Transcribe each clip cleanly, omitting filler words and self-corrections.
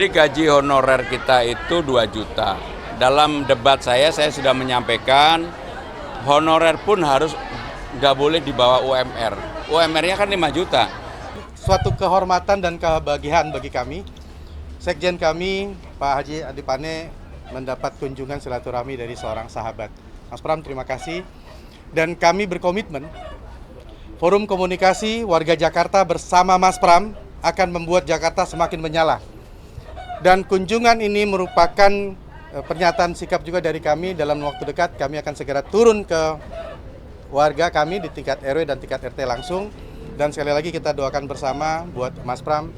Jadi gaji honorer kita itu 2 juta. Dalam debat saya sudah menyampaikan honorer pun harus nggak boleh di bawah UMR. UMR-nya kan 5 juta. Suatu kehormatan dan kebahagiaan bagi kami. Sekjen kami, Pak Haji Adipane, mendapat kunjungan silaturahmi dari seorang sahabat. Mas Pram, terima kasih. Dan kami berkomitmen, Forum Komunikasi Warga Jakarta bersama Mas Pram akan membuat Jakarta semakin menyala. Dan kunjungan ini merupakan pernyataan sikap juga dari kami. Dalam waktu dekat kami akan segera turun ke warga kami di tingkat RW dan tingkat RT langsung. Dan sekali lagi kita doakan bersama buat Mas Pram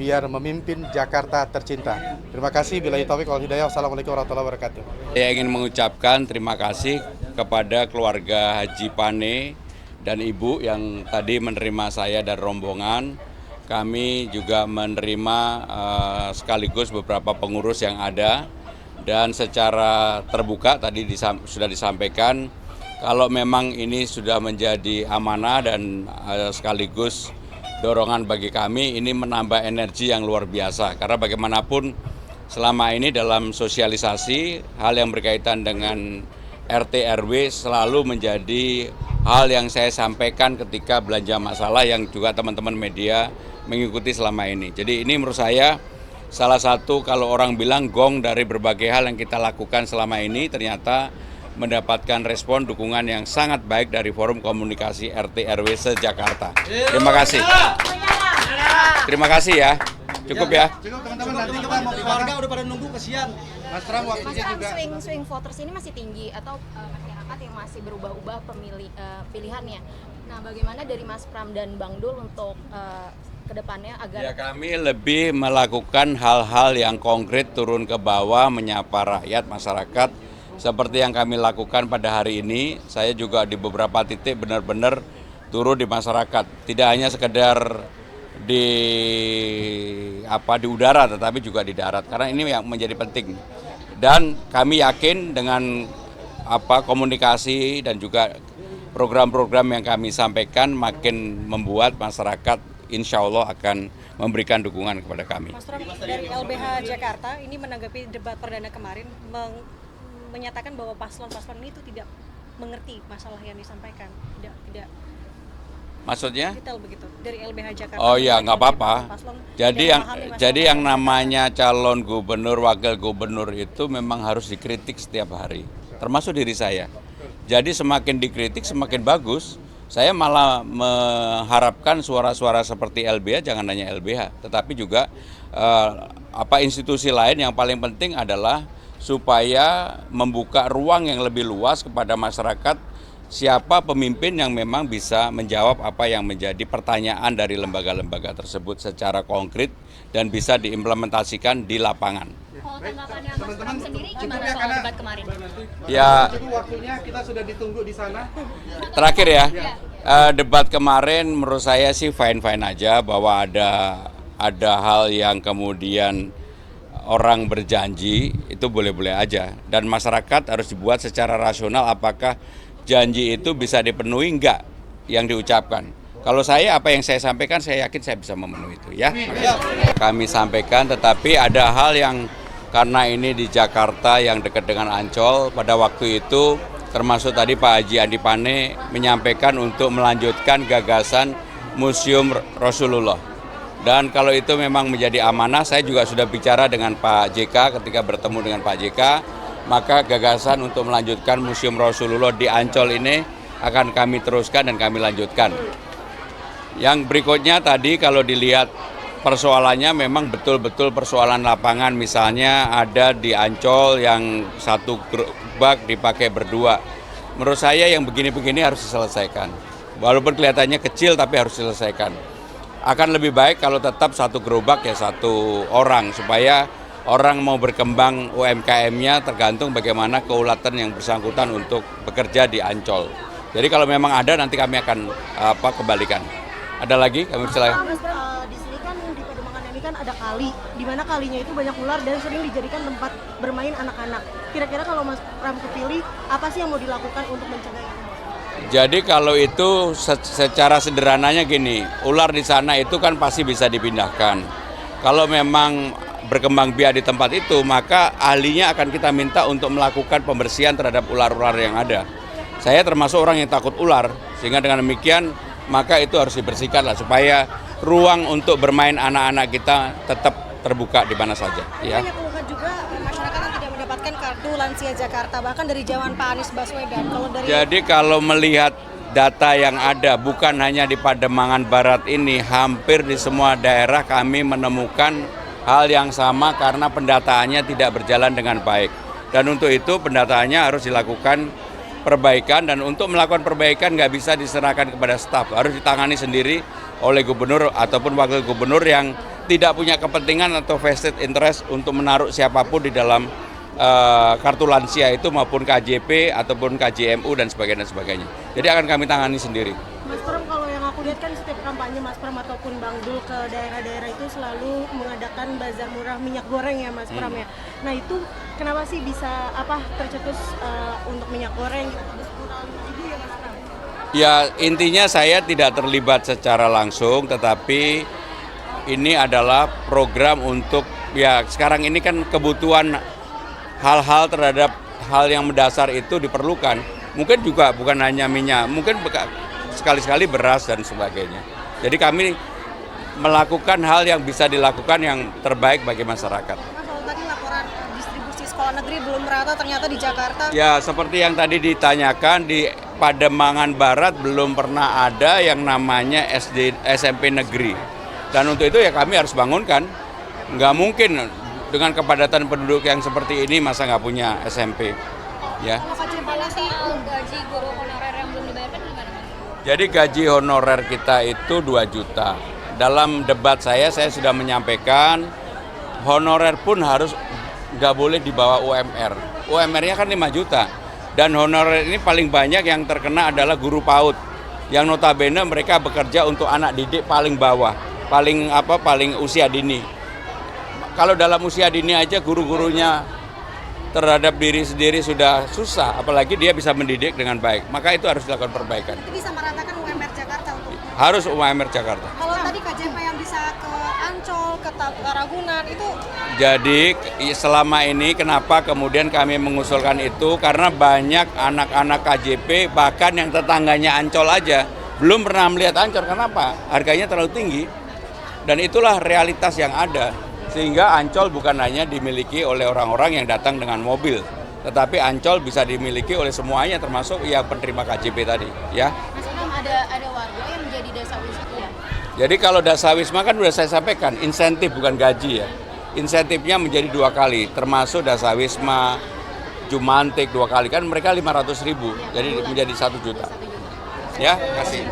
biar memimpin Jakarta tercinta. Terima kasih. Billahi taufiq wal hidayah. Wassalamualaikum warahmatullahi wabarakatuh. Saya ingin mengucapkan terima kasih kepada keluarga Haji Pane dan Ibu yang tadi menerima saya dan rombongan. Kami juga menerima sekaligus beberapa pengurus yang ada, dan secara terbuka tadi sudah disampaikan kalau memang ini sudah menjadi amanah dan sekaligus dorongan bagi kami, ini menambah energi yang luar biasa. Karena bagaimanapun selama ini dalam sosialisasi hal yang berkaitan dengan RT RW selalu menjadi hal yang saya sampaikan ketika belanja masalah yang juga teman-teman media mengikuti selama ini. Jadi ini menurut saya salah satu kalau orang bilang gong dari berbagai hal yang kita lakukan selama ini ternyata mendapatkan respon dukungan yang sangat baik dari Forum Komunikasi RT RW se-Jakarta. Terima kasih. Terima kasih ya. Cukup ya. Cukup teman-teman, nanti kita mau warga udah pada nunggu kesian. Mas Pram waktunya juga. Swing voters ini masih tinggi atau masyarakat yang masih berubah-ubah pilihannya. Nah, bagaimana dari Mas Pram dan Bang Dul untuk kedepannya agar... Ya, kami lebih melakukan hal-hal yang konkret, turun ke bawah, menyapa rakyat, masyarakat. Seperti yang kami lakukan pada hari ini, saya juga di beberapa titik benar-benar turun di masyarakat. Tidak hanya sekedar di udara, tetapi juga di darat. Karena ini yang menjadi penting. Dan kami yakin dengan komunikasi dan juga program-program yang kami sampaikan makin membuat masyarakat insya Allah akan memberikan dukungan kepada kami. Mas Pram, dari LBH Jakarta ini menanggapi debat perdana kemarin menyatakan bahwa paslon-paslon itu tidak mengerti masalah yang disampaikan, tidak maksudnya detail begitu dari LBH Jakarta. Oh ya, nggak apa-apa. Jadi yang namanya calon gubernur, wakil gubernur itu memang harus dikritik setiap hari, termasuk diri saya. Jadi semakin dikritik semakin bagus. Saya malah mengharapkan suara-suara seperti LBH, jangan hanya LBH, tetapi juga institusi lain. Yang paling penting adalah supaya membuka ruang yang lebih luas kepada masyarakat, siapa pemimpin yang memang bisa menjawab apa yang menjadi pertanyaan dari lembaga-lembaga tersebut secara konkret dan bisa diimplementasikan di lapangan. Kalau tanggapannya Mas Pram sendiri gimana soal debat kemarin? Ya, Waktunya kita sudah ditunggu di sana. terakhir ya, debat kemarin menurut saya sih fine-fine aja, bahwa ada hal yang kemudian orang berjanji itu boleh-boleh aja, dan masyarakat harus dibuat secara rasional apakah janji itu bisa dipenuhi enggak yang diucapkan. Kalau saya, apa yang saya sampaikan, saya yakin saya bisa memenuhi itu ya. Kami sampaikan, tetapi ada hal yang karena ini di Jakarta yang dekat dengan Ancol, pada waktu itu termasuk tadi Pak Haji Adipane menyampaikan untuk melanjutkan gagasan Museum Rasulullah. Dan kalau itu memang menjadi amanah, saya juga sudah bicara dengan Pak JK ketika bertemu dengan Pak JK, maka gagasan untuk melanjutkan Museum Rasulullah di Ancol ini akan kami teruskan dan kami lanjutkan. Yang berikutnya tadi kalau dilihat persoalannya memang betul-betul persoalan lapangan, misalnya ada di Ancol yang satu gerobak dipakai berdua. Menurut saya yang begini-begini harus diselesaikan. Walaupun kelihatannya kecil tapi harus diselesaikan. Akan lebih baik kalau tetap satu gerobak ya satu orang, supaya orang mau berkembang UMKM-nya tergantung bagaimana keulatan yang bersangkutan untuk bekerja di Ancol. Jadi kalau memang ada nanti kami akan kembalikan. Ada lagi? Kami silakan. Di sini kan di Pademangan ini kan ada kali, di mana kalinya itu banyak ular dan sering dijadikan tempat bermain anak-anak. Kira-kira kalau Mas Pram kepilih, apa sih yang mau dilakukan untuk mencegah itu? Jadi kalau itu secara sederhananya gini, ular di sana itu kan pasti bisa dipindahkan. Kalau memang berkembang biak di tempat itu, maka ahlinya akan kita minta untuk melakukan pembersihan terhadap ular-ular yang ada. Saya termasuk orang yang takut ular, sehingga dengan demikian maka itu harus dibersihkan lah supaya ruang untuk bermain anak-anak kita tetap terbuka di mana saja. Ya. Banyak keluhan juga masyarakat yang tidak mendapatkan kartu lansia Jakarta, bahkan dari zaman Pak Anies Baswedan. Jadi kalau melihat data yang ada, bukan hanya di Pademangan Barat ini, hampir di semua daerah kami menemukan hal yang sama karena pendataannya tidak berjalan dengan baik. Dan untuk itu pendataannya harus dilakukan perbaikan, dan untuk melakukan perbaikan nggak bisa diserahkan kepada staf, harus ditangani sendiri oleh gubernur ataupun wakil gubernur yang tidak punya kepentingan atau vested interest untuk menaruh siapapun di dalam kartu lansia itu maupun KJP ataupun KJMU dan sebagainya. Jadi akan kami tangani sendiri. Mas Pram, kalau yang aku lihat kan setiap kampanye Mas Pram ataupun Bang Dul ke daerah-daerah itu selalu mengadakan bazar murah minyak goreng ya Mas Pram ya. Nah itu kenapa sih bisa tercetus untuk minyak goreng gitu? Ibu ya Mas Pram? Ya intinya saya tidak terlibat secara langsung, tetapi ini adalah program untuk, ya sekarang ini kan kebutuhan hal-hal terhadap hal yang mendasar itu diperlukan. Mungkin juga bukan hanya minyak, mungkin sekali-sekali beras dan sebagainya. Jadi kami melakukan hal yang bisa dilakukan yang terbaik bagi masyarakat. Mas, kalau tadi laporan distribusi sekolah negeri belum merata ternyata di Jakarta. Ya seperti yang tadi ditanyakan, di Pademangan Barat belum pernah ada yang namanya SMP negeri. Dan untuk itu ya kami harus bangunkan. Nggak mungkin dengan kepadatan penduduk yang seperti ini masa nggak punya SMP. Ya. Kalau soal gaji guru honorer yang belum dibayarkan gimana Mas? Jadi gaji honorer kita itu 2 juta. Dalam debat saya sudah menyampaikan honorer pun harus nggak boleh di bawah UMR. UMR-nya kan 5 juta. Dan honorer ini paling banyak yang terkena adalah guru PAUD. Yang notabene mereka bekerja untuk anak didik paling bawah, paling usia dini. Kalau dalam usia dini aja guru-gurunya terhadap diri sendiri sudah susah, apalagi dia bisa mendidik dengan baik. Maka itu harus dilakukan perbaikan. Itu bisa meratakan UMR Jakarta untuk. Harus UMR Jakarta. Kalau tadi KJP yang bisa ke Ancol, ke Ragunan itu. Jadi selama ini kenapa kemudian kami mengusulkan itu, karena banyak anak-anak KJP bahkan yang tetangganya Ancol aja belum pernah melihat Ancol. Kenapa? Harganya terlalu tinggi. Dan itulah realitas yang ada. Sehingga Ancol bukan hanya dimiliki oleh orang-orang yang datang dengan mobil, tetapi Ancol bisa dimiliki oleh semuanya, termasuk ya penerima KJP tadi, ya. Mas Pram, ada warga yang menjadi dasawisma ya? Jadi kalau dasawisma kan sudah saya sampaikan, insentif bukan gaji ya. Insentifnya menjadi 2 kali, termasuk dasawisma, Jumantik 2 kali, kan mereka 500.000, jadi menjadi 1 juta. Ya, kasih.